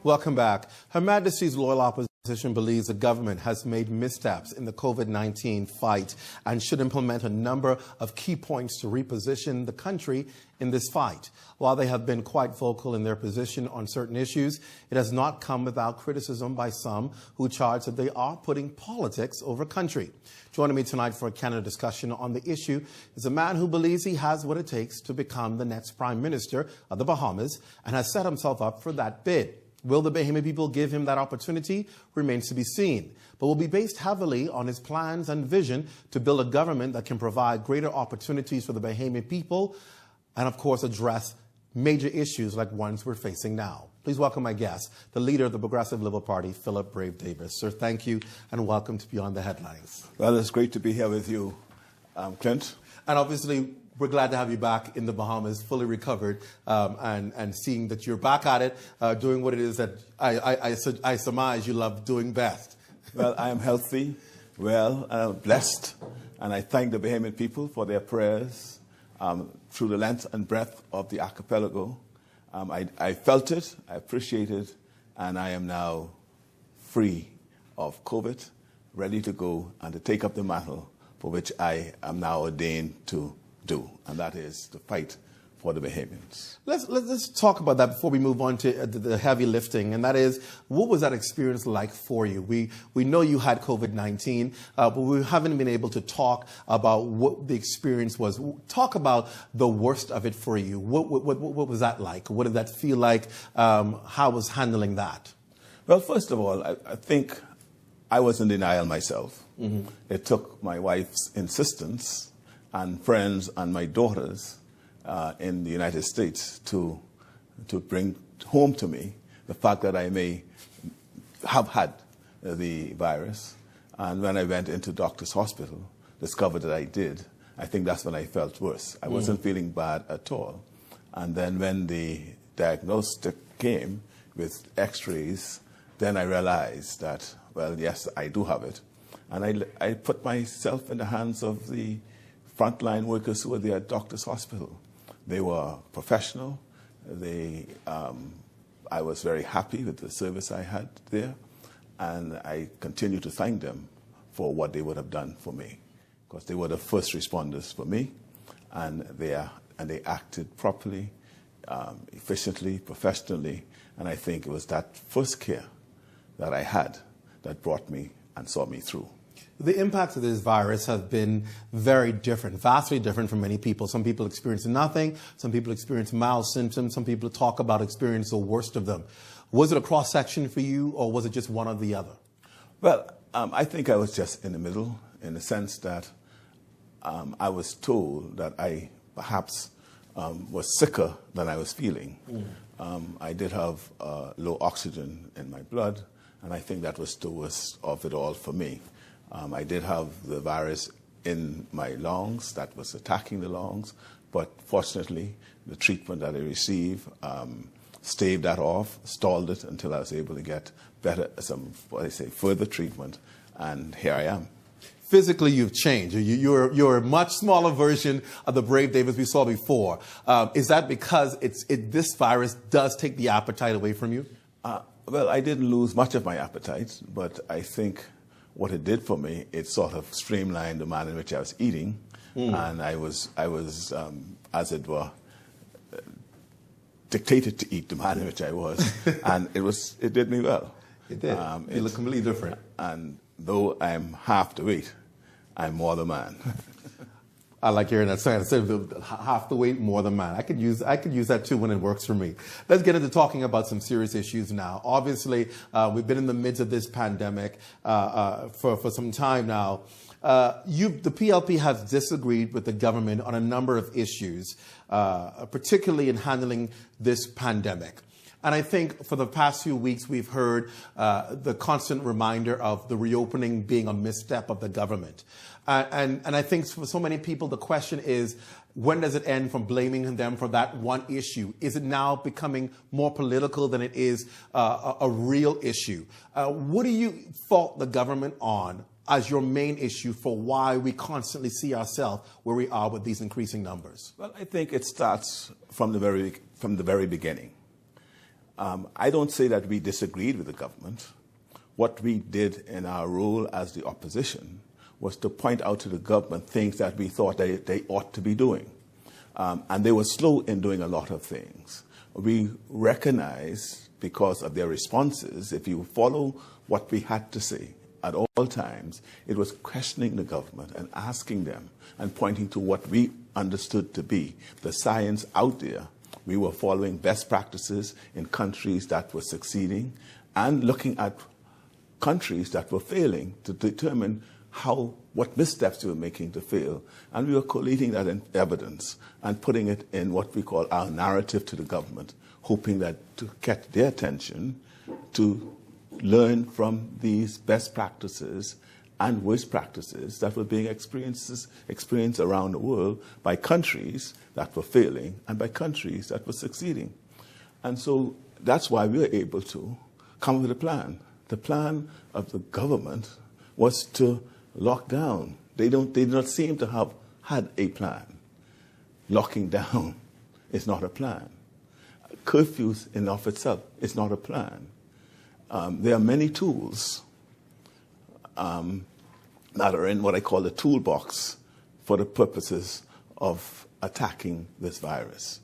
Welcome back. Her Majesty's loyal opposition believes the government has made missteps in the COVID-19 fight and should implement a number of key points to reposition the country in this fight. While they have been quite vocal in their position on certain issues, it has not come without criticism by some who charge that they are putting politics over country. Joining me tonight for a candid discussion on the issue is a man who believes he has what it takes to become the next Prime Minister of the Bahamas and has set himself up for that bid. Will the Bahamian people give him that opportunity? Remains to be seen, but will be based heavily on his plans and vision to build a government that can provide greater opportunities for the Bahamian people and, of course, address major issues like ones we're facing now. Please welcome my guest, the leader of the Progressive Liberal Party, Philip Brave Davis. Sir, thank you and welcome to Beyond the Headlines. Well, it's great to be here with you, Clint. And obviously, we're glad to have you back in the Bahamas, fully recovered, and seeing that you're back at it, doing what it is that I surmise you love doing best. Well, I am healthy, well, blessed, and I thank the Bahamian people for their prayers through the length and breadth of the archipelago. I felt it, I appreciate it, and I am now free of COVID, ready to go and to take up the mantle for which I am now ordained to do, and that is to fight for the Bahamians. Let's talk about that before we move on to the heavy lifting, and that is, what was that experience like for you? We know you had COVID-19, but we haven't been able to talk about what the experience was. Talk about the worst of it for you. What was that like? What did that feel like? How was handling that? Well, first of all, I think I was in denial myself. Mm-hmm. It took my wife's insistence and friends and my daughters in the United States to bring home to me the fact that I may have had the virus. And when I went into doctor's hospital, discovered that I did, I think that's when I felt worse. I wasn't feeling bad at all. And then when the diagnostic came with x-rays, then I realized that, well, yes, I do have it. And I put myself in the hands of the frontline workers who were there at doctor's hospital. They were professional. I was very happy with the service I had there, and I continue to thank them for what they would have done for me, because they were the first responders for me, and they acted properly, efficiently, professionally, and I think it was that first care that I had that brought me and saw me through. The impacts of this virus have been very different, vastly different for many people. Some people experience nothing. Some people experience mild symptoms. Some people talk about experiencing the worst of them. Was it a cross-section for you, or was it just one or the other? Well, I think I was just in the middle, in the sense that I was told that I perhaps was sicker than I was feeling. I did have low oxygen in my blood, and I think that was the worst of it all for me. I did have the virus in my lungs that was attacking the lungs, but fortunately, the treatment that I received staved that off, stalled it until I was able to get further treatment, and here I am. Physically, you've changed. You're a much smaller version of the Brave Davis we saw before. Is that because this virus does take the appetite away from you? Well, I didn't lose much of my appetite, but I think what it did for me, it sort of streamlined the manner in which I was eating, and I was, as it were, dictated to eat the manner in which I was, and it did me well. It did. You look completely different. And though I'm half the weight, I'm more the man. I like hearing that saying. Instead of half the weight, more the man. I could use that too when it works for me. Let's get into talking about some serious issues now. Obviously, we've been in the midst of this pandemic for some time now. The PLP has disagreed with the government on a number of issues, particularly in handling this pandemic. And I think for the past few weeks, we've heard the constant reminder of the reopening being a misstep of the government. And I think for so many people, the question is, when does it end from blaming them for that one issue? Is it now becoming more political than it is a real issue? What do you fault the government on as your main issue for why we constantly see ourselves where we are with these increasing numbers? Well, I think it starts from the very beginning. I don't say that we disagreed with the government. What we did in our role as the opposition was to point out to the government things that we thought they ought to be doing. And they were slow in doing a lot of things. We recognize, because of their responses, if you follow what we had to say at all times, it was questioning the government and asking them and pointing to what we understood to be the science out there. We were following best practices in countries that were succeeding and looking at countries that were failing to determine what missteps they were making to fail. And we were collating that in evidence and putting it in what we call our narrative to the government, hoping that to get their attention to learn from these best practices and worst practices that were being experienced around the world by countries that were failing and by countries that were succeeding. And so that's why we were able to come up with a plan. The plan of the government was to lock down. They do not seem to have had a plan. Locking down is not a plan. Curfews in of itself is not a plan. There are many tools that are in what I call the toolbox for the purposes of attacking this virus.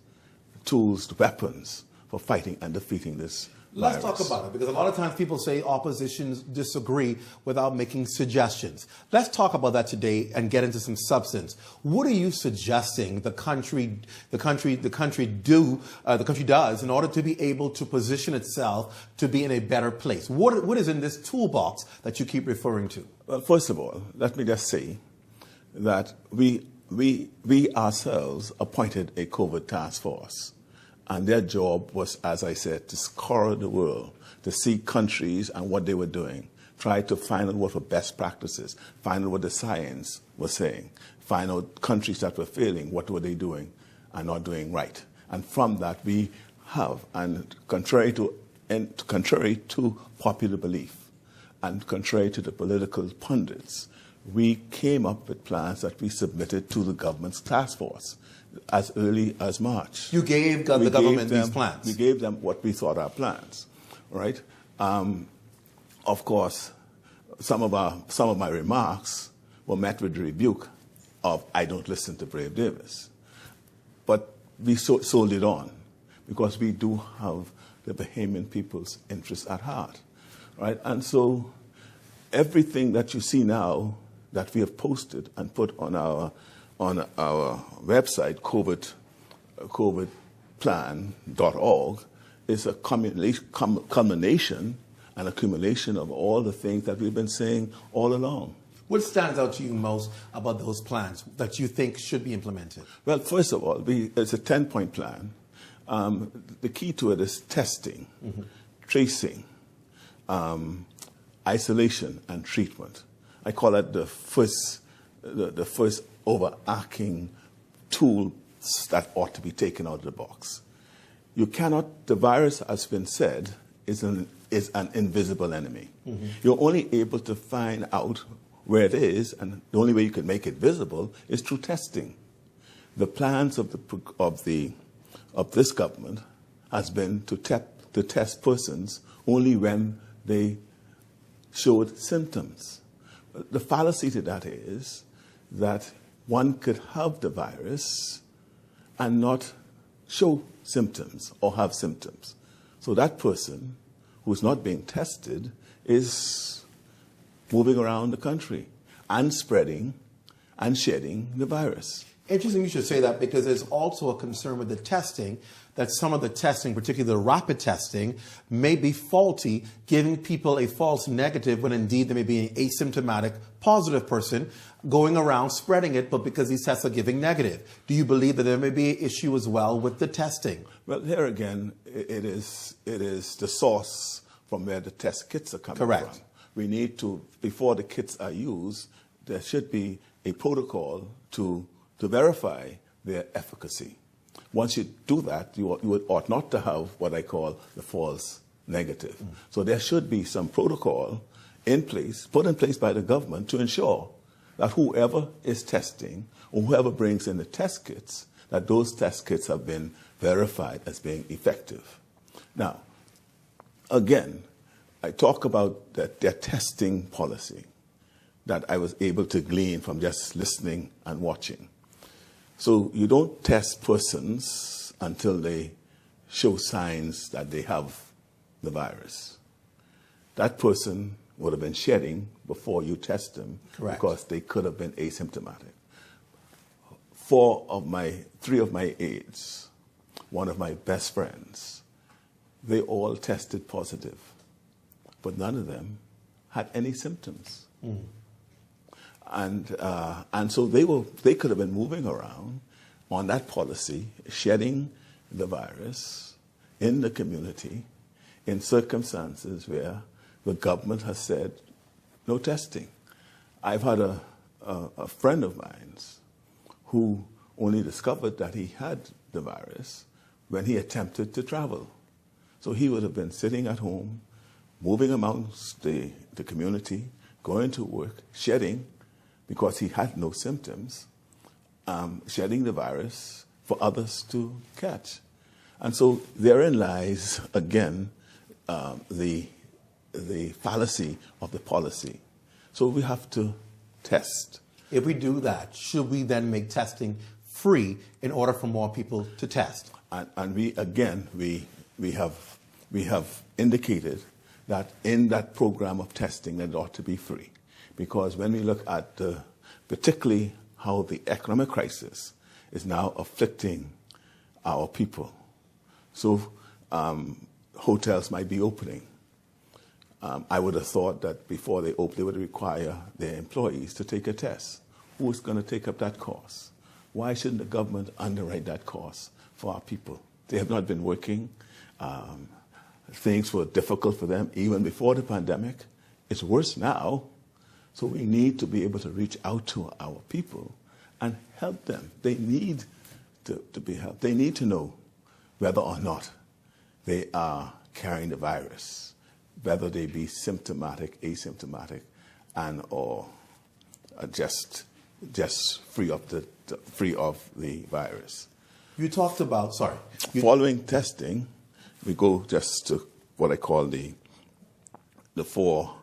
Tools, weapons for fighting and defeating this virus. Let's talk about it, because a lot of times people say oppositions disagree without making suggestions. Let's talk about that today and get into some substance. What are you suggesting the country does in order to be able to position itself to be in a better place? What is in this toolbox that you keep referring to? Well, first of all, let me just say that we ourselves appointed a COVID task force. And their job was, as I said, to scour the world, to see countries and what they were doing, try to find out what were best practices, find out what the science was saying, find out countries that were failing, what were they doing and not doing right. And from that we have, and contrary to popular belief and contrary to the political pundits, we came up with plans that we submitted to the government's task force as early as March. You gave the government these plans? We gave them what we thought our plans, right? Of course, some of my remarks were met with the rebuke of, I don't listen to Brave Davis. But we sold it on, because we do have the Bahamian people's interests at heart, right? And so everything that you see now that we have posted and put on our website, covidplan.org, is a culmination and accumulation of all the things that we've been saying all along. What stands out to you most about those plans that you think should be implemented? Well, first of all, it's a 10-point plan. The key to it is testing, tracing, isolation, and treatment. I call it the first overarching tool that ought to be taken out of the box. You cannot, the virus, has been said, is an invisible enemy. You're only able to find out where it is, and the only way you can make it visible is through testing. The plans of this government has been to test persons only when they showed symptoms. The fallacy to that is that one could have the virus and not show symptoms or have symptoms. So that person who's not being tested is moving around the country and spreading and shedding the virus. Interesting you should say that, because there's also a concern with the testing, that some of the testing, particularly the rapid testing, may be faulty, giving people a false negative when indeed there may be an asymptomatic positive person going around spreading it, but because these tests are giving negative. Do you believe that there may be an issue as well with the testing? Well, here again, it is the source from where the test kits are coming Correct. from. We need to, before the kits are used, there should be a protocol to verify their efficacy. Once you do that, you ought not to have what I call the false negative. So there should be some protocol in place, put in place by the government, to ensure that whoever is testing or whoever brings in the test kits, that those test kits have been verified as being effective. Now, again, I talk about their testing policy that I was able to glean from just listening and watching. So you don't test persons until they show signs that they have the virus. That person would have been shedding before you test them. Correct. Because they could have been asymptomatic. 3 of my aides, one of my best friends, they all tested positive, but none of them had any symptoms. And so they could have been moving around on that policy, shedding the virus in the community in circumstances where the government has said no testing. I've had a friend of mine who only discovered that he had the virus when he attempted to travel. So he would have been sitting at home, moving amongst the community, going to work, shedding, because he had no symptoms, shedding the virus for others to catch. And so therein lies, again, the fallacy of the policy. So we have to test. If we do that, should we then make testing free in order for more people to test? And we have indicated that in that program of testing, it ought to be free. Because when we look at particularly how the economic crisis is now afflicting our people, so hotels might be opening. I would have thought that before they open, they would require their employees to take a test. Who's going to take up that cost? Why shouldn't the government underwrite that cost for our people? They have not been working. Things were difficult for them even before the pandemic. It's worse now. So we need to be able to reach out to our people and help them. They need to be helped. They need to know whether or not they are carrying the virus, whether they be symptomatic, asymptomatic, and or just free of the virus. You talked about, Following testing, we go just to what I call the four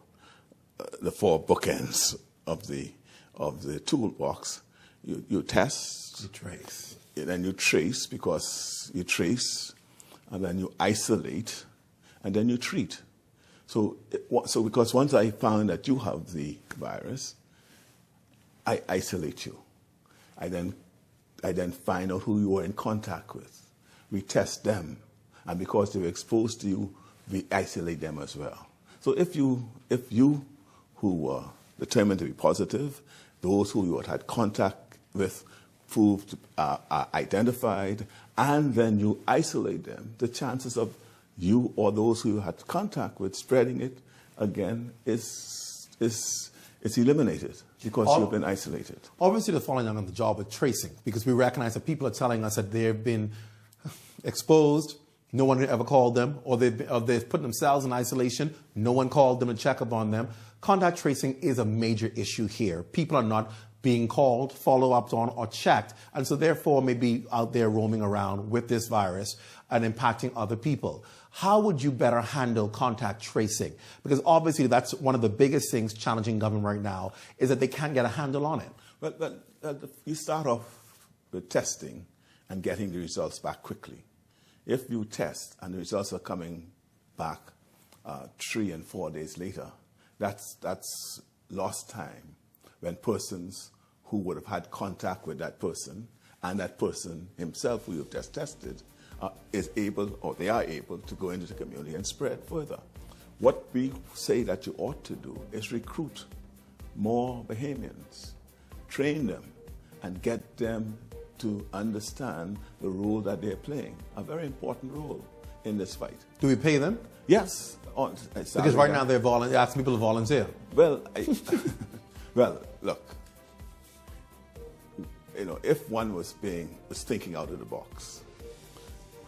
bookends of the toolbox. You test, you trace, and then you trace, because you trace, and then you isolate, and then you treat. So because once I found that you have the virus, I isolate you. I then find out who you were in contact with. We test them, and because they were exposed to you, we isolate them as well. So if you who were determined to be positive, those who you had contact with proved identified, and then you isolate them, the chances of you or those who you had contact with spreading it again is eliminated because you've been isolated. Obviously, they're following on the job with tracing, because we recognize that people are telling us that they've been exposed, no one ever called them, or they've put themselves in isolation, no one called them and check up on them. Contact tracing is a major issue here. People are not being called, follow up on, or checked, and so therefore may be out there roaming around with this virus and impacting other people. How would you better handle contact tracing? Because obviously that's one of the biggest things challenging government right now, is that they can't get a handle on it. Well, you start off with testing and getting the results back quickly. If you test and the results are coming back 3 and 4 days later, that's lost time when persons who would have had contact with that person, and that person himself, who you've just tested, is able, or they are able, to go into the community and spread further. What we say that you ought to do is recruit more Bahamians, train them, and get them to understand the role that they're playing, a very important role in this fight. Do we pay them? Yes. Because right now they're asking people to volunteer. Well, well, look, if one was thinking out of the box,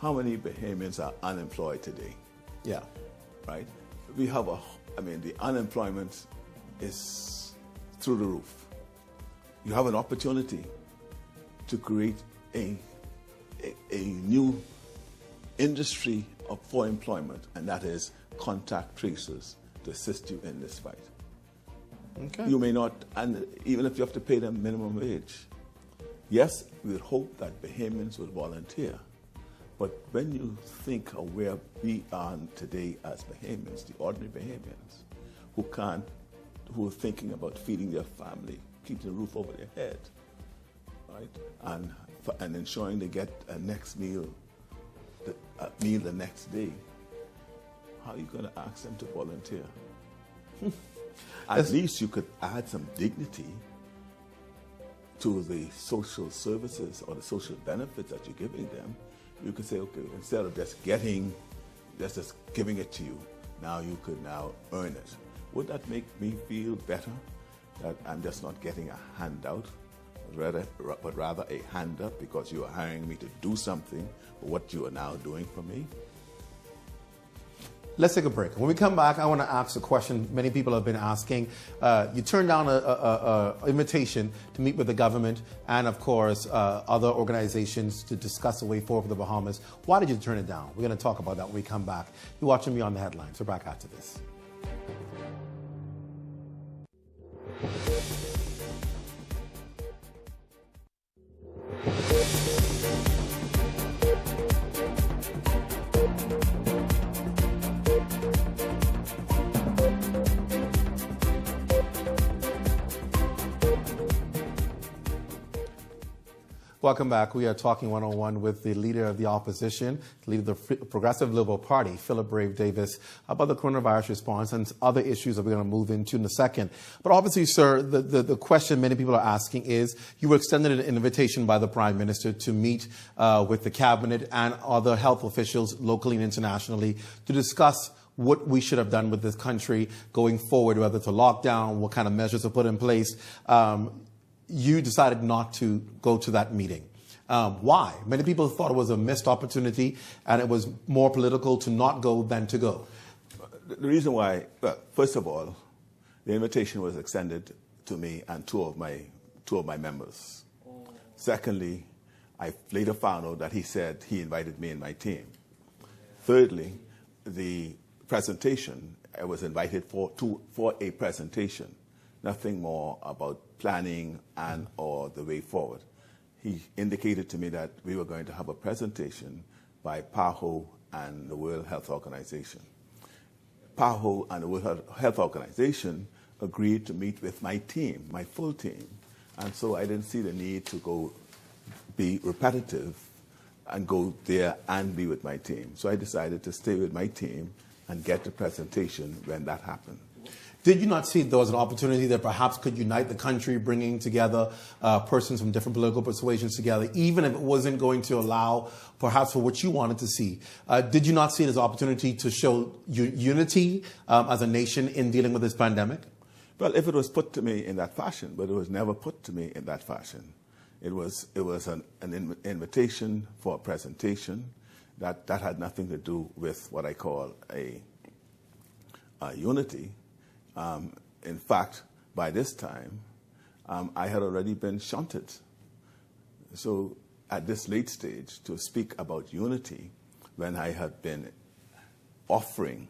how many Bahamians are unemployed today? Yeah. Right? We have the unemployment is through the roof. You have an opportunity to create a new industry for employment, and that is contact tracers to assist you in this fight. Okay. You may not, and even if you have to pay them minimum wage, yes, we would hope that Bahamians would volunteer. But when you think of where we are today as Bahamians, the ordinary Bahamians, who are thinking about feeding their family, keeping a roof over their head, right, and ensuring they get a meal the next day, how are you going to ask them to volunteer? At least you could add some dignity to the social services or the social benefits that you're giving them. You could say, okay, instead of just giving it to you, now you could now earn it. Would that make me feel better that I'm just not getting a handout, but rather a hand up because you are hiring me to do something for what you are now doing for me? Let's take a break. When we come back, I want to ask a question many people have been asking. You turned down an invitation to meet with the government and, of course, other organizations to discuss the way forward for the Bahamas. Why did you turn it down? We're going to talk about that when we come back. You're watching Beyond the Headlines. We're back after this. Welcome back. We are talking one-on-one with the leader of the opposition, the leader of the Progressive Liberal Party, Philip Brave Davis, about the coronavirus response and other issues that we're going to move into in a second. But obviously, sir, the question many people are asking is, you were extended an invitation by the Prime Minister to meet with the Cabinet and other health officials locally and internationally to discuss what we should have done with this country going forward, whether it's a lockdown, what kind of measures are put in place. You decided not to go to that meeting. Why? Many people thought it was a missed opportunity and it was more political to not go than to go. The reason why, well, first of all, the invitation was extended to me and two of my members. Secondly, I later found out that he said he invited me and my team. Thirdly, the presentation, I was invited for a presentation. Nothing more about planning and or the way forward. He indicated to me that we were going to have a presentation by PAHO and the World Health Organization. PAHO and the World Health Organization agreed to meet with my team, my full team. And so I didn't see the need to go be repetitive and go there and be with my team. So I decided to stay with my team and get the presentation when that happened. Did you not see there was an opportunity that perhaps could unite the country, bringing together persons from different political persuasions together, even if it wasn't going to allow perhaps for what you wanted to see? Did you not see it as an opportunity to show unity as a nation in dealing with this pandemic? Well, if it was put to me in that fashion, but it was never put to me in that fashion. It was an invitation for a presentation that had nothing to do with what I call a unity. In fact, by this time, I had already been shunted. So at this late stage, to speak about unity, when I had been offering,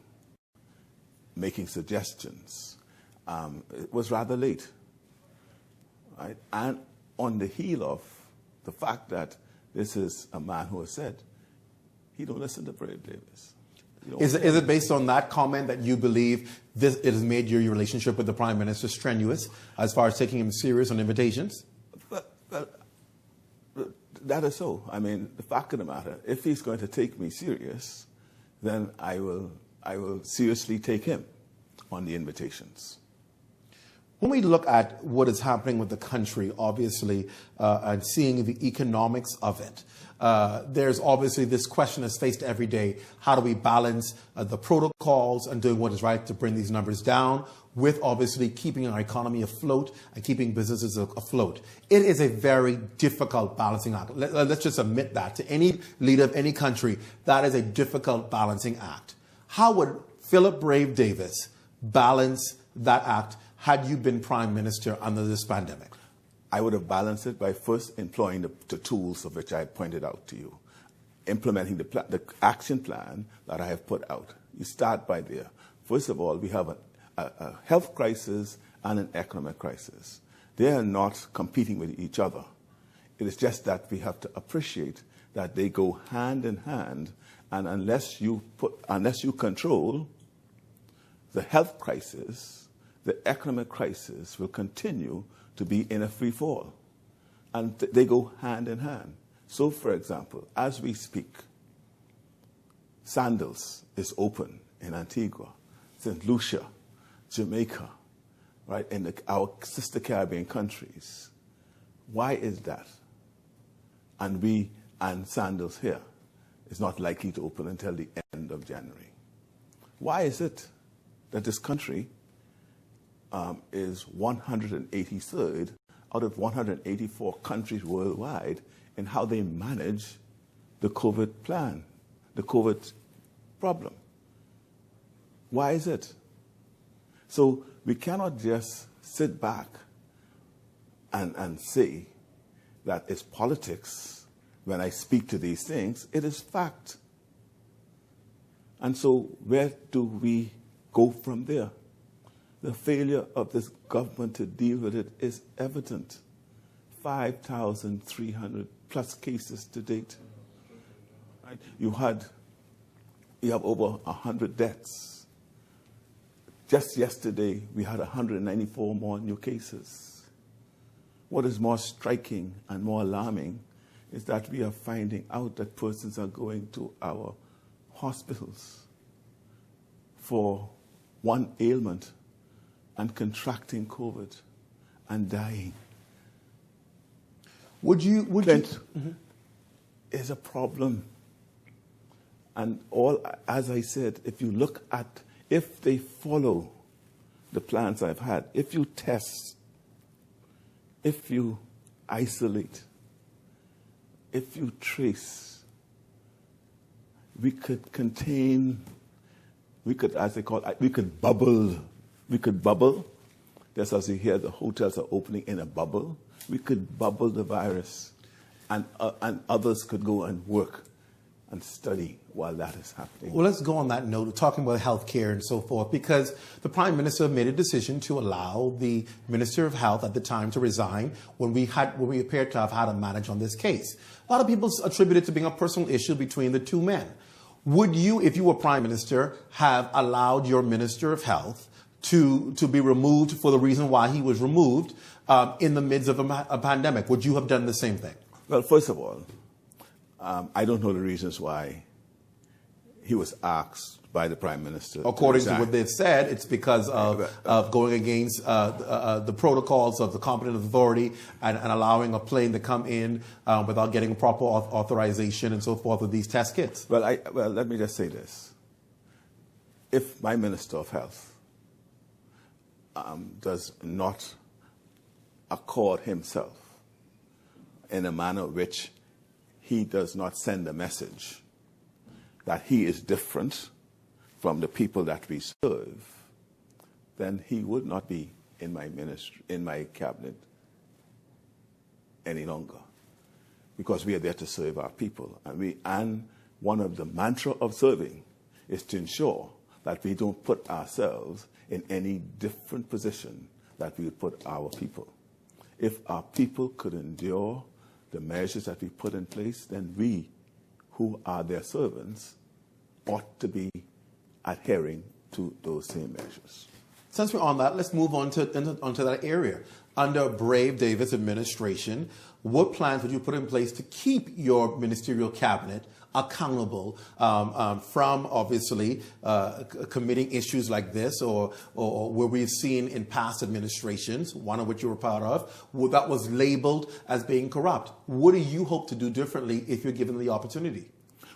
making suggestions, it was rather late. Right? And on the heel of the fact that this is a man who has said, he don't listen to Brave Davis. Is it based on that comment that you believe it has made your relationship with the Prime Minister strenuous as far as taking him serious on invitations? That is so. I mean, the fact of the matter, if he's going to take me serious, then I will seriously take him on the invitations. When we look at what is happening with the country, obviously, and seeing the economics of it, there's obviously this question that's faced every day. How do we balance the protocols and doing what is right to bring these numbers down with obviously keeping our economy afloat and keeping businesses afloat? It is a very difficult balancing act. Let's just admit that. To any leader of any country, that is a difficult balancing act. How would Philip Brave Davis balance that act had you been Prime Minister under this pandemic? I would have balanced it by first employing the tools of which I pointed out to you, implementing the action plan that I have put out. You start by there. First of all, we have a health crisis and an economic crisis. They are not competing with each other. It is just that we have to appreciate that they go hand in hand, and unless you control the health crisis, the economic crisis will continue to be in a free fall. And they go hand in hand. So, for example, as we speak, Sandals is open in Antigua, St. Lucia, Jamaica, right, in our sister Caribbean countries. Why is that? And Sandals here is not likely to open until the end of January. Why is it that this country is 183rd out of 184 countries worldwide in how they manage the COVID plan, the COVID problem? Why is it? So we cannot just sit back and say that it's politics when I speak to these things. It is fact. And so where do we go from there? The failure of this government to deal with it is evident. 5,300 plus cases to date. Right? You have over 100 deaths. Just yesterday, we had 194 more new cases. What is more striking and more alarming is that we are finding out that persons are going to our hospitals for one ailment and contracting COVID and dying. Clint, is a problem. And as I said, if they follow the plans I've had, if you test, if you isolate, if you trace, we could contain, as they call it, we could bubble. We could bubble, just as you hear the hotels are opening in a bubble. We could bubble the virus, and others could go and work and study while that is happening. Well, let's go on that note, talking about healthcare and so forth, because the Prime Minister made a decision to allow the Minister of Health at the time to resign when we appeared to have had a manage on this case. A lot of people attribute it to being a personal issue between the two men. Would you, if you were Prime Minister, have allowed your Minister of Health to be removed for the reason why he was removed in the midst of a pandemic? Would you have done the same thing? Well, first of all, I don't know the reasons why he was asked by the Prime Minister. According to what they've said, it's because of going against the protocols of the competent authority and allowing a plane to come in without getting proper authorization and so forth of these test kits. Well, let me just say this. If my Minister of Health does not accord himself in a manner which he does not send a message that he is different from the people that we serve, then he would not be in my ministry, in my cabinet any longer, because we are there to serve our people. And one of the mantra of serving is to ensure that we don't put ourselves in any different position that we would put our people. If our people could endure the measures that we put in place, then we, who are their servants, ought to be adhering to those same measures. Since we're on that, let's move on onto that area. Under Brave Davis administration, what plans would you put in place to keep your ministerial cabinet accountable from obviously committing issues like this or where we've seen in past administrations, one of which you were part of, that was labeled as being corrupt? What do you hope to do differently if you're given the opportunity?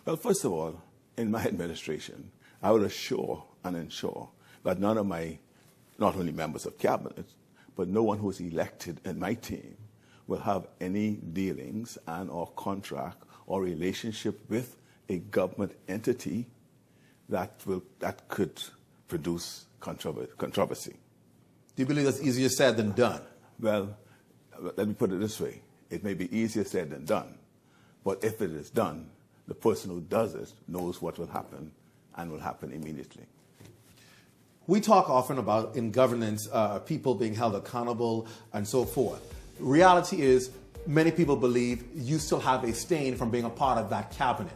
Well, first of all, in my administration, I will assure and ensure that none of my, not only members of cabinet, but no one who is elected in my team will have any dealings and or contract or relationship with a government entity that could produce controversy. Do you believe that's easier said than done? Well, let me put it this way. It may be easier said than done, but if it is done, the person who does it knows what will happen and will happen immediately. We talk often about in governance people being held accountable and so forth. Reality is many people believe you still have a stain from being a part of that cabinet.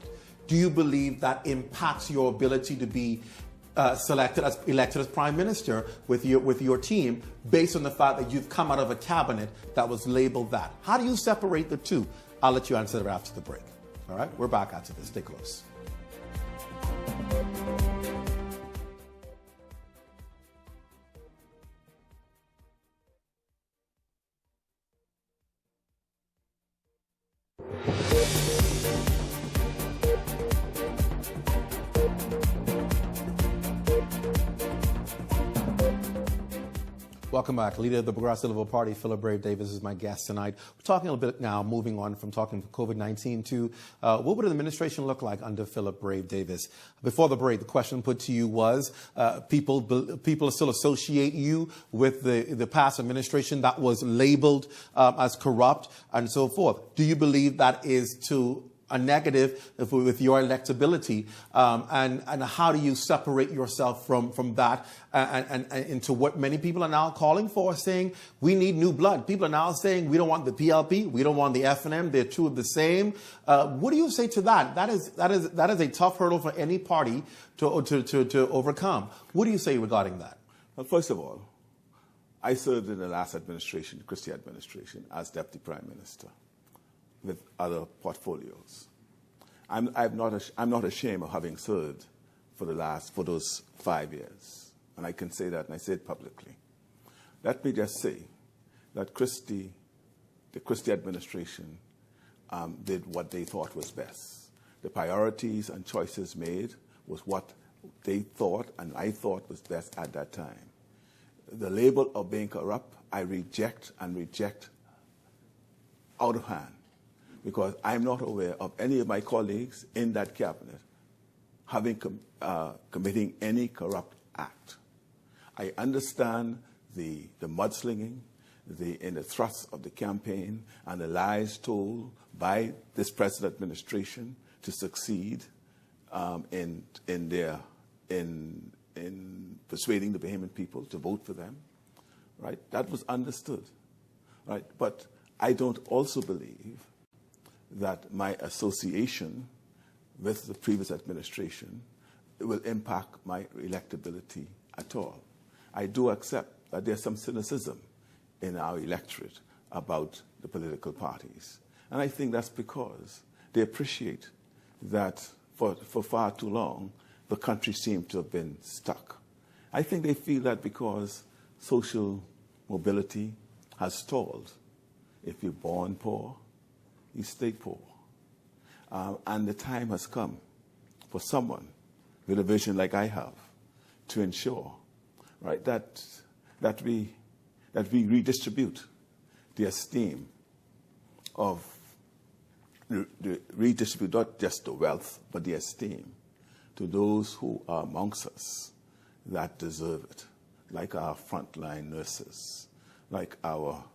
Do you believe that impacts your ability to be elected as prime minister with your team based on the fact that you've come out of a cabinet that was labeled that? How do you separate the two? I'll let you answer that after the break. All right, we're back after this. Stay close. Welcome back. Leader of the Progressive Liberal Party, Philip Brave Davis, is my guest tonight. We're talking a little bit now, moving on from talking COVID-19 to what would an administration look like under Philip Brave Davis? Before the break, the question put to you was, people still associate you with the past administration that was labeled as corrupt and so forth. Do you believe that is to a negative with your electability, and how do you separate yourself from that and into what many people are now calling for, saying we need new blood? People are now saying we don't want the PLP, we don't want the FNM, they're two of the same. What do you say to that? That is a tough hurdle for any party to overcome. What do you say regarding that? Well, first of all, I served in the last administration, the Christie administration, as Deputy Prime Minister, with other portfolios. I'm not ashamed of having served for those 5 years, and I can say that, and I say it publicly. Let me just say that the Christie administration did what they thought was best. The priorities and choices made was what they thought and I thought was best at that time. The label of being corrupt, I reject out of hand, because I'm not aware of any of my colleagues in that cabinet having committing any corrupt act. I understand the mudslinging, in the thrust of the campaign and the lies told by this present administration to succeed in persuading the Bahamian people to vote for them. Right? That was understood. Right? But I don't also believe that my association with the previous administration will impact my electability at all. I do accept that there's some cynicism in our electorate about the political parties. And I think that's because they appreciate that for far too long, the country seemed to have been stuck. I think they feel that because social mobility has stalled. If you're born poor, you stay poor. And the time has come for someone with a vision like I have to ensure, right, that we redistribute the esteem of, redistribute not just the wealth, but the esteem to those who are amongst us that deserve it, like our frontline nurses, like our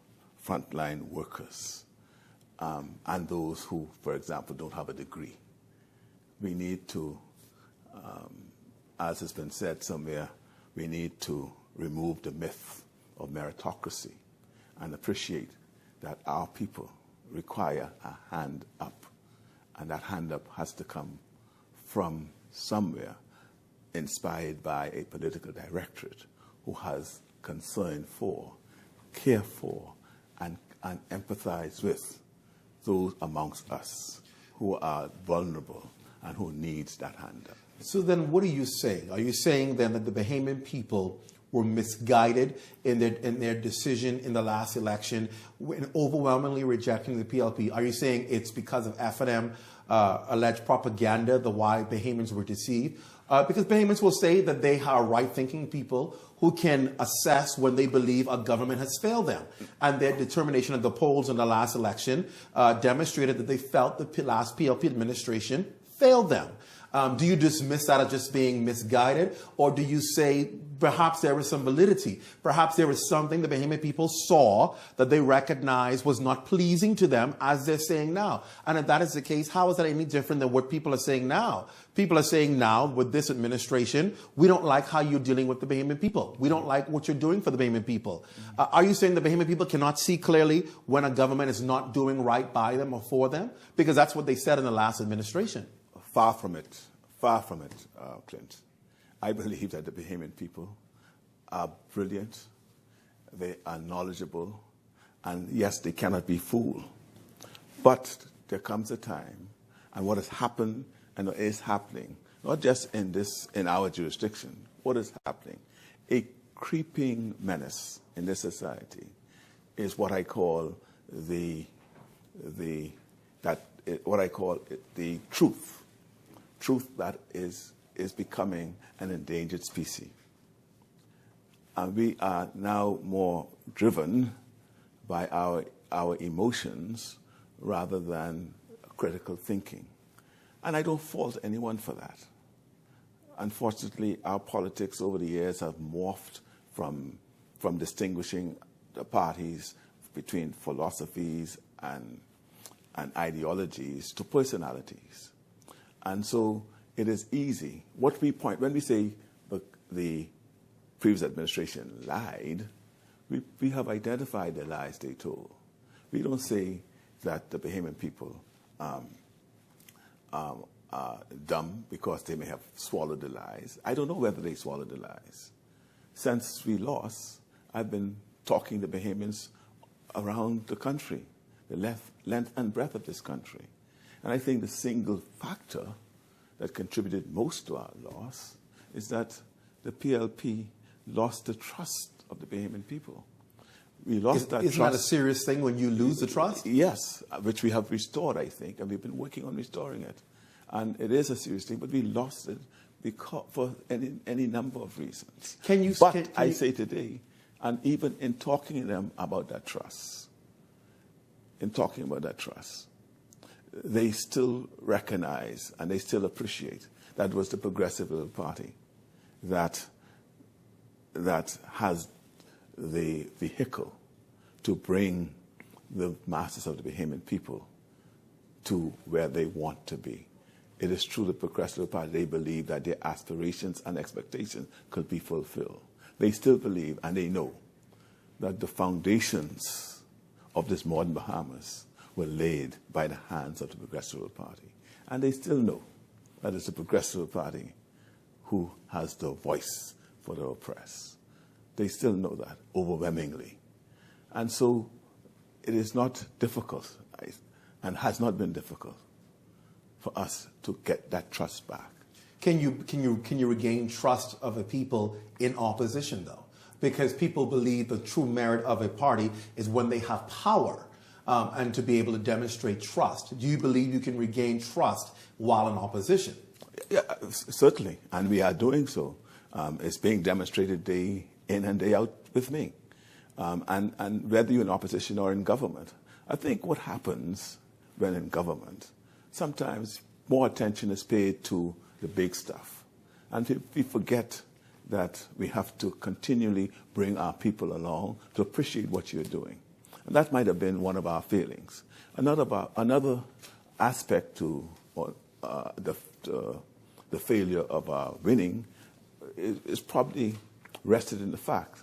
frontline workers, and those who, for example, don't have a degree. We need to, as has been said somewhere, we need to remove the myth of meritocracy and appreciate that our people require a hand up, and that hand up has to come from somewhere, inspired by a political directorate who has concern for, care for, and empathize with those amongst us who are vulnerable and who needs that hand up. So then what are you saying? Are you saying then that the Bahamian people were misguided in their decision in the last election when overwhelmingly rejecting the PLP? Are you saying it's because of F&M alleged propaganda, the why Bahamians were deceived? Because Bahamians will say that they are right-thinking people who can assess when they believe a government has failed them. And their determination of the polls in the last election demonstrated that they felt the last PLP administration failed them. Do you dismiss that as just being misguided? Or do you say perhaps there was some validity? Perhaps there was something the Bahamian people saw that they recognized was not pleasing to them, as they're saying now? And if that is the case, how is that any different than what people are saying now? People are saying now, with this administration, we don't like how you're dealing with the Bahamian people. We don't like what you're doing for the Bahamian people. Are you saying the Bahamian people cannot see clearly when a government is not doing right by them or for them? Because that's what they said in the last administration. Far from it, Clint. I believe that the Bahamian people are brilliant, they are knowledgeable, and yes, they cannot be fooled. But there comes a time, and what has happened and what is happening, not just in our jurisdiction, what is happening, a creeping menace in this society is what I call the truth. Truth that is becoming an endangered species. And we are now more driven by our emotions rather than critical thinking. And I don't fault anyone for that. Unfortunately, our politics over the years have morphed from distinguishing the parties between philosophies and ideologies to personalities. And so it is easy. When we say the previous administration lied, we have identified the lies they told. We don't say that the Bahamian people are dumb because they may have swallowed the lies. I don't know whether they swallowed the lies. Since we lost, I've been talking to Bahamians around the country, the length and breadth of this country. And I think the single factor that contributed most to our loss is that the PLP lost the trust of the Bahamian people. We lost that trust. Isn't that a serious thing when you lose the trust? Yes, which we have restored, I think, and we've been working on restoring it. And it is a serious thing, but we lost it for any number of reasons. I say today, and even in talking to them about that trust, they still recognize and they still appreciate that was the Progressive Liberal Party that has the vehicle to bring the masses of the Bahamian people to where they want to be. It is true the Progressive Liberal Party, they believe that their aspirations and expectations could be fulfilled. They still believe and they know that the foundations of this modern Bahamas were laid by the hands of the Progressive Liberal Party. And they still know that it's the Progressive Liberal Party who has the voice for the oppressed. They still know that overwhelmingly. And so it is not difficult and has not been difficult for us to get that trust back. Can you regain trust of the people in opposition, though? Because people believe the true merit of a party is when they have power. And to be able to demonstrate trust. Do you believe you can regain trust while in opposition? Yeah, certainly, and we are doing so. It's being demonstrated day in and day out with me. And whether you're in opposition or in government, I think what happens when in government, sometimes more attention is paid to the big stuff. And we forget that we have to continually bring our people along to appreciate what you're doing. And that might have been one of our failings. Another aspect to the failure of our winning is probably rested in the fact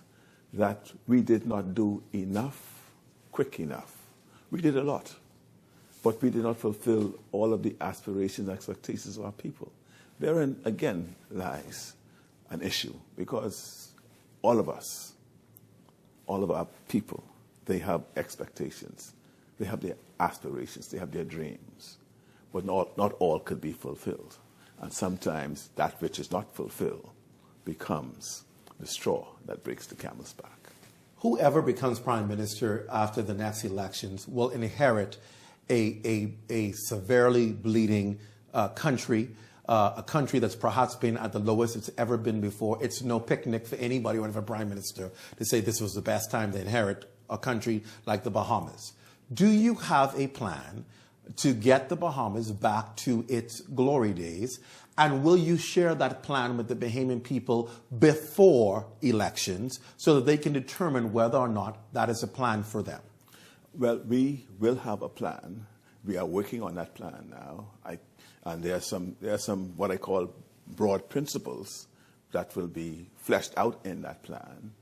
that we did not do enough, quick enough. We did a lot, but we did not fulfill all of the aspirations and expectations of our people. Therein, again, lies an issue, because all of us, all of our people, they have expectations. They have their aspirations. They have their dreams. But not all could be fulfilled. And sometimes that which is not fulfilled becomes the straw that breaks the camel's back. Whoever becomes prime minister after the next elections will inherit a severely bleeding country, a country that's perhaps been at the lowest it's ever been before. It's no picnic for anybody, whatever prime minister, to say this was the best time to inherit a country like the Bahamas. Do you have a plan to get the Bahamas back to its glory days? And will you share that plan with the Bahamian people before elections so that they can determine whether or not that is a plan for them? Well, we will have a plan. We are working on that plan now. And there are some what I call broad principles that will be fleshed out in that plan.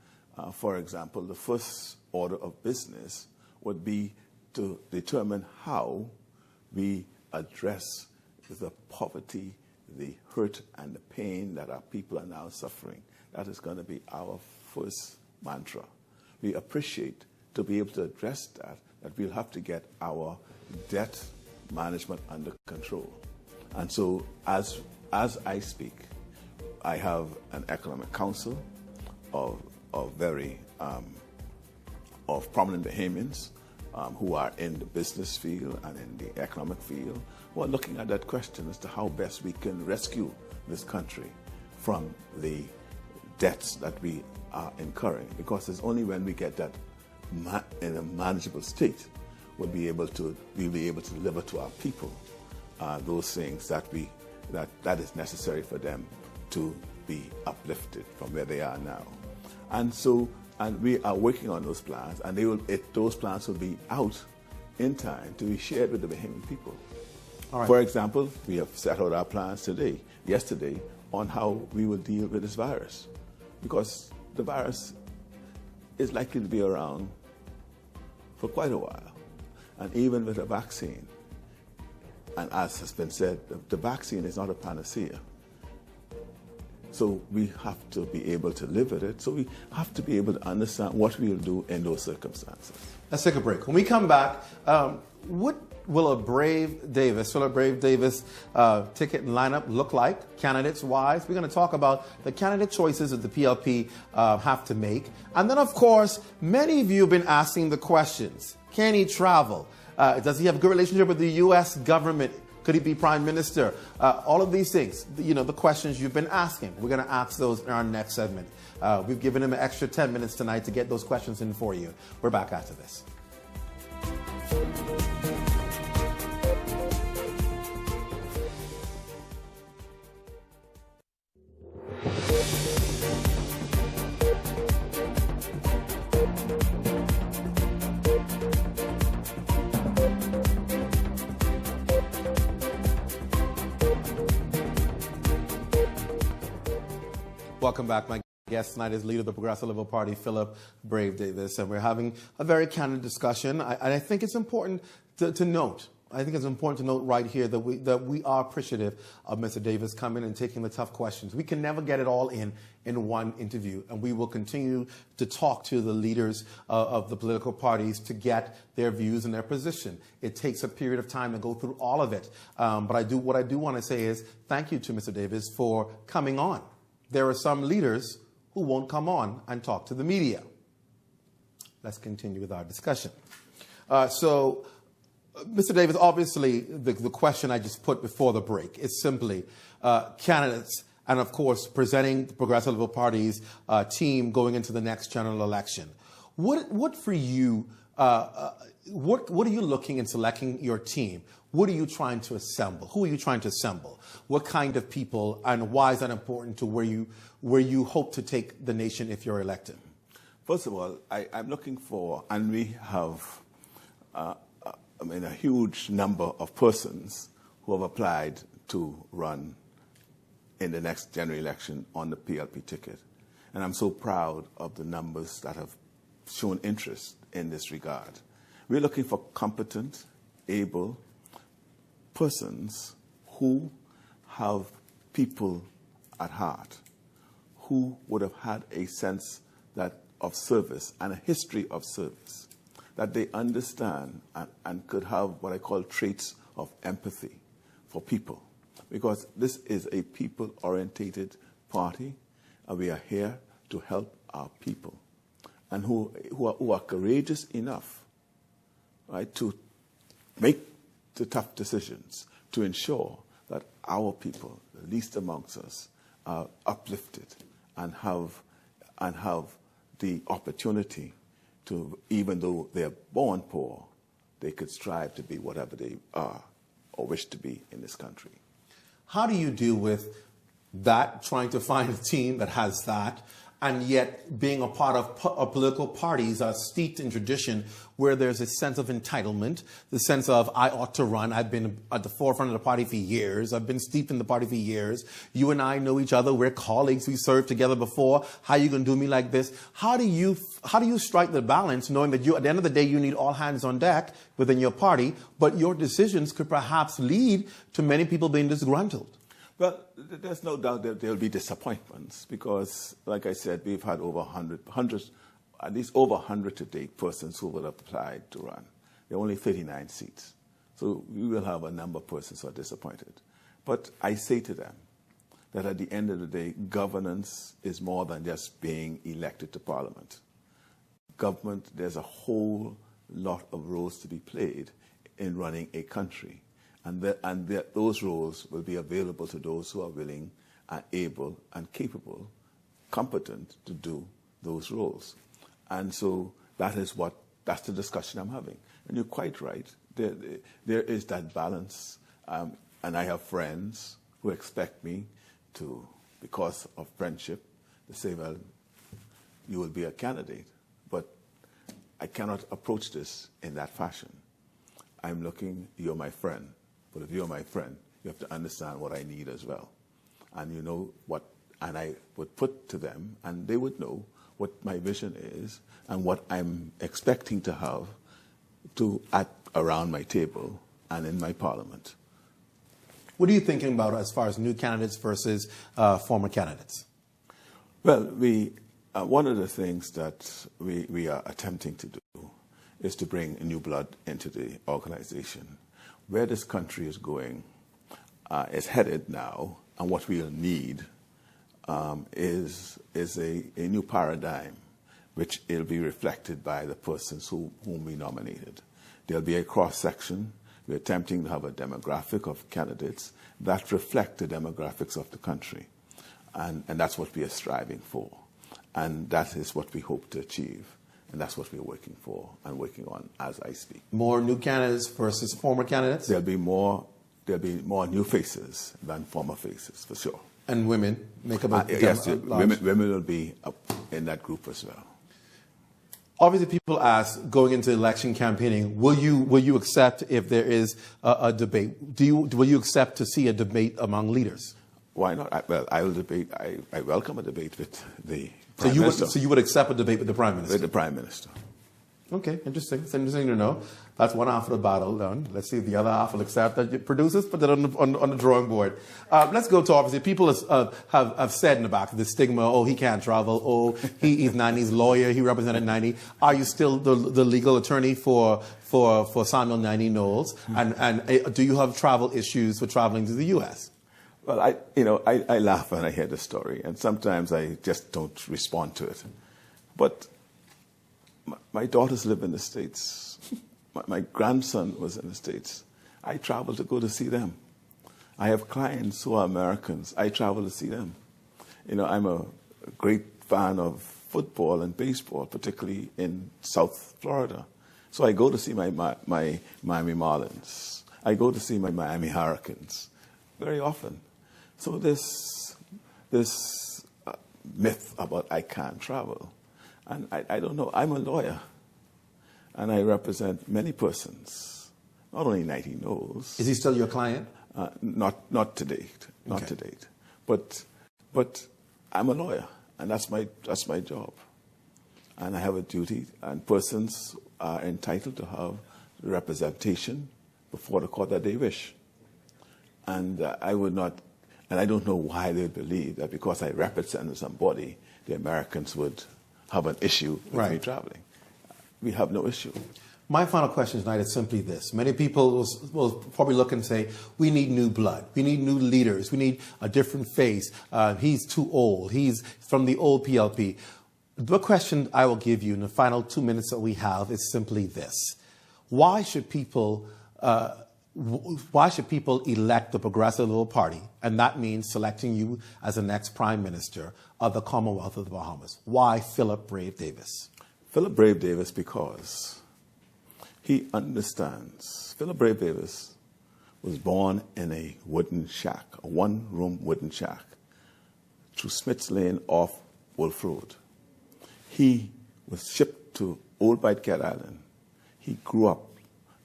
For example, the first order of business would be to determine how we address the poverty, the hurt, and the pain that our people are now suffering. That is going to be our first mantra. We appreciate, to be able to address that we'll have to get our debt management under control. And so as I speak, I have an economic council of prominent Bahamians who are in the business field and in the economic field, who are looking at that question as to how best we can rescue this country from the debts that we are incurring. Because it's only when we get that in a manageable state we'll be able to deliver to our people those things that is necessary for them to be uplifted from where they are now. And we are working on those plans, and those plans will be out in time to be shared with the Bahamian people. All right. For example, we have set out our plans yesterday, on how we will deal with this virus. Because the virus is likely to be around for quite a while. And even with a vaccine, and as has been said, the vaccine is not a panacea. So we have to be able to live with it. So we have to be able to understand what we'll do in those circumstances. Let's take a break. When we come back, what will a Brave Davis ticket and lineup look like, candidates-wise? We're going to talk about the candidate choices that the PLP have to make. And then, of course, many of you have been asking the questions. Can he travel? Does he have a good relationship with the U.S. government? Could he be prime minister? All of these things, the questions you've been asking. We're going to ask those in our next segment. We've given him an extra 10 minutes tonight to get those questions in for you. We're back after this. Welcome back. My guest tonight is leader of the Progressive Liberal Party, Philip Brave Davis, and we're having a very candid discussion. I think it's important to note. I think it's important to note right here that we are appreciative of Mr. Davis coming and taking the tough questions. We can never get it all in one interview, and we will continue to talk to the leaders of the political parties to get their views and their position. It takes a period of time to go through all of it. But what I do want to say is thank you to Mr. Davis for coming on. There are some leaders who won't come on and talk to the media. Let's continue with our discussion. So, Mr. Davis, obviously, the question I just put before the break is simply candidates and, of course, presenting the Progressive Liberal Party's team going into the next general election. What for you, what are you looking in selecting your team? What are you trying to assemble? Who are you trying to assemble? What kind of people, and why is that important to where you hope to take the nation if you're elected? First of all, I'm looking for, and we have a huge number of persons who have applied to run in the next general election on the PLP ticket. And I'm so proud of the numbers that have shown interest in this regard. We're looking for competent, able persons who have people at heart, who would have had a sense that of service and a history of service, that they understand and could have what I call traits of empathy for people. Because this is a people-orientated party, and we are here to help our people, and who are courageous enough, right, to make the tough decisions to ensure that our people, the least amongst us, are uplifted and have the opportunity to, even though they are born poor, they could strive to be whatever they are or wish to be in this country. How do you deal with that, trying to find a team that has that, and yet being a part of political parties are steeped in tradition where there's a sense of entitlement, the sense of I ought to run. I've been at the forefront of the party for years. I've been steeped in the party for years. You and I know each other. We're colleagues. We served together before. How are you going to do me like this? How do you strike the balance, knowing that at the end of the day, you need all hands on deck within your party, but your decisions could perhaps lead to many people being disgruntled? Well, there's no doubt that there will be disappointments because, like I said, we've had over 100, at least over 100 to date persons who will have applied to run. There are only 39 seats. So we will have a number of persons who are disappointed. But I say to them that at the end of the day, governance is more than just being elected to Parliament. Government, there's a whole lot of roles to be played in running a country. And those roles will be available to those who are willing and able and capable, competent to do those roles. And so that's the discussion I'm having. And you're quite right. There is that balance. And I have friends who expect me to, because of friendship, to say, well, you will be a candidate. But I cannot approach this in that fashion. I'm looking, you're my friend. But if you're my friend, you have to understand what I need as well. And you know what, and I would put to them, and they would know what my vision is and what I'm expecting to have around my table and in my parliament. What are you thinking about as far as new candidates versus former candidates? Well, one of the things that we are attempting to do is to bring new blood into the organization. Where this country is going, is headed now, and what we'll need is a new paradigm, which will be reflected by the persons whom we nominated. There'll be a cross-section. We're attempting to have a demographic of candidates that reflect the demographics of the country. And that's what we are striving for. And that is what we hope to achieve. And that's what we're working for and working on as I speak. More new candidates versus former candidates? There'll be more new faces than former faces, for sure. And women make up yes, women will be up in that group as well. Obviously, people ask, going into election campaigning, will you accept if there is a debate? Will you accept to see a debate among leaders? Why not? I will debate. I welcome a debate with the Prime Minister. So you would accept a debate with the Prime Minister? With the Prime Minister. Okay, interesting. It's interesting to know. That's one half of the battle done. Let's see if the other half will accept that. Producers, put that on the drawing board. Let's go to, obviously, people have said in the back, the stigma, oh, he can't travel, oh, he's 90, he's a lawyer, he represented 90. Are you still the legal attorney for Samuel 90 Knowles? And do you have travel issues for traveling to the U.S.? Well, I laugh when I hear the story, and sometimes I just don't respond to it. But my daughters live in the States. My grandson was in the States. I travel to go to see them. I have clients who are Americans. I travel to see them. I'm a great fan of football and baseball, particularly in South Florida. So I go to see my Miami Marlins. I go to see my Miami Hurricanes very often. So this myth about I can't travel, and I don't know. I'm a lawyer, and I represent many persons, not only 90 Knowles. Is he still your client? Not to date, not to date. But I'm a lawyer, and that's my job, and I have a duty. And persons are entitled to have representation before the court that they wish, and I would not. And I don't know why they believe that because I represent somebody, the Americans would have an issue with me traveling. We have no issue. My final question tonight is simply this. Many people will probably look and say, we need new blood. We need new leaders. We need a different face. He's too old. He's from the old PLP. The question I will give you in the final 2 minutes that we have is simply this. Why should people elect the Progressive Liberal Party? And that means selecting you as the next Prime Minister of the Commonwealth of the Bahamas. Why Philip Brave Davis? Philip Brave Davis because he understands. Philip Brave Davis was born in a wooden shack, a one-room wooden shack, through Smith's Lane off Wolf Road. He was shipped to Old White Cat Island. He grew up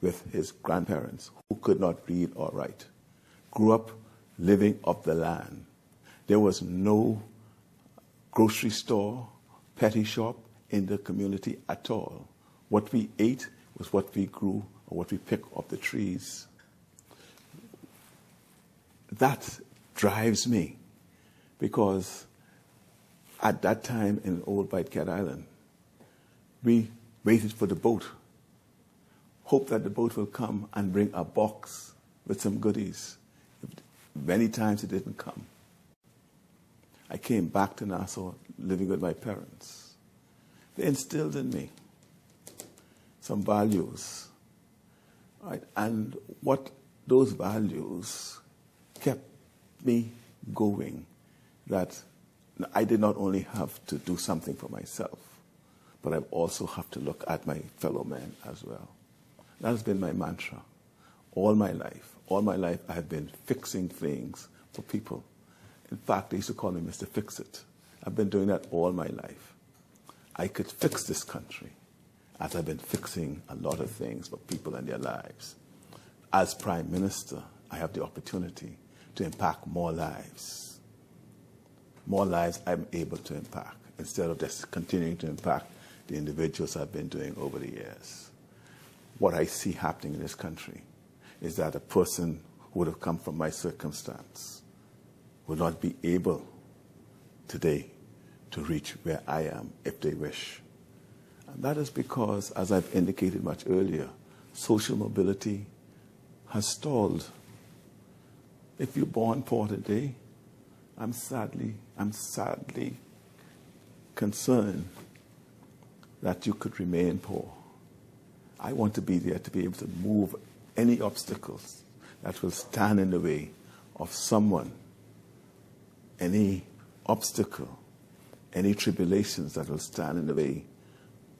with his grandparents who could not read or write. Grew up living off the land. There was no grocery store, petty shop in the community at all. What we ate was what we grew or what we picked off the trees. That drives me because at that time in Old White Cat Island, we waited for the boat, hoped that the boat will come and bring a box with some goodies. Many times it didn't come. I came back to Nassau living with my parents. They instilled in me some values, right? And what those values kept me going, that I did not only have to do something for myself, but I also have to look at my fellow men as well. That has been my mantra all my life. All my life I have been fixing things for people. In fact, they used to call me Mr. Fix-It. I've been doing that all my life. I could fix this country as I've been fixing a lot of things for people and their lives. As Prime Minister, I have the opportunity to impact more lives. More lives I'm able to impact instead of just continuing to impact the individuals I've been doing over the years. What I see happening in this country is that a person who would have come from my circumstance would not be able today to reach where I am if they wish. And that is because, as I've indicated much earlier, social mobility has stalled. If you're born poor today, I'm sadly concerned that you could remain poor. I want to be there to be able to move any obstacles that will stand in the way of someone, any obstacle, any tribulations that will stand in the way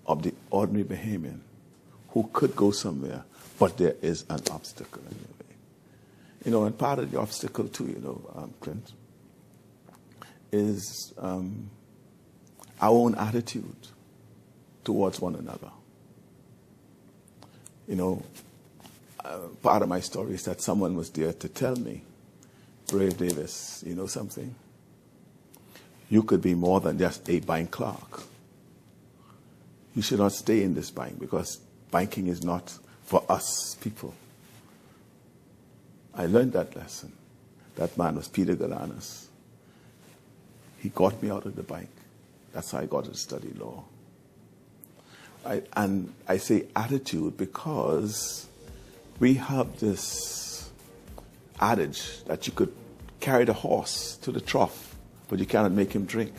of the ordinary Bahamian who could go somewhere, but there is an obstacle in the way. You know, and part of the obstacle too, Clint, is our own attitude towards one another. Part of my story is that someone was there to tell me, Brave Davis, you know something? You could be more than just a bank clerk. You should not stay in this bank because banking is not for us people. I learned that lesson. That man was Peter Galanis. He got me out of the bank. That's how I got to study law. And I say attitude because we have this adage that you could carry the horse to the trough, but you cannot make him drink.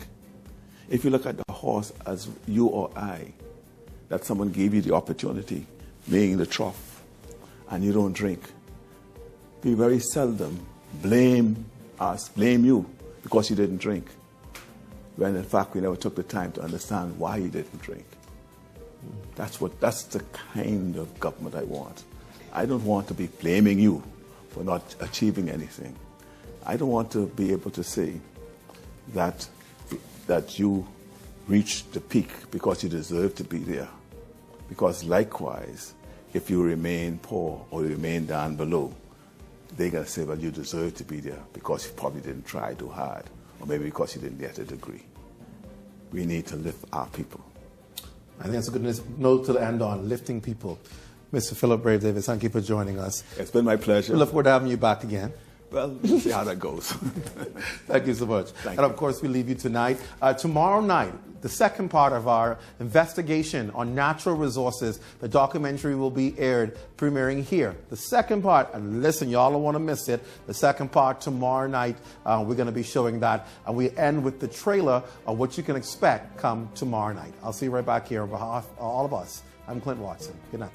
If you look at the horse as you or I, that someone gave you the opportunity, being the trough, and you don't drink, we very seldom blame us, blame you because you didn't drink, when in fact we never took the time to understand why you didn't drink. That's the kind of government I want. I don't want to be blaming you for not achieving anything. I don't want to be able to say that you reached the peak because you deserve to be there. Because likewise, if you remain poor or you remain down below, they're going to say, well, you deserve to be there because you probably didn't try too hard, or maybe because you didn't get a degree. We need to lift our people. I think that's a good note to end on, lifting people. Mr. Philip Brave Davis, thank you for joining us. It's been my pleasure. We look forward to having you back again. Well, we'll see how that goes. Thank you so much. Thank and you. of course, we leave you tonight. Tomorrow night, the second part of our investigation on natural resources, the documentary will be aired, premiering here. The second part, and listen, y'all don't want to miss it, the second part tomorrow night, we're going to be showing that. And we end with the trailer of what you can expect come tomorrow night. I'll see you right back here on behalf of all of us. I'm Clint Watson. Good night.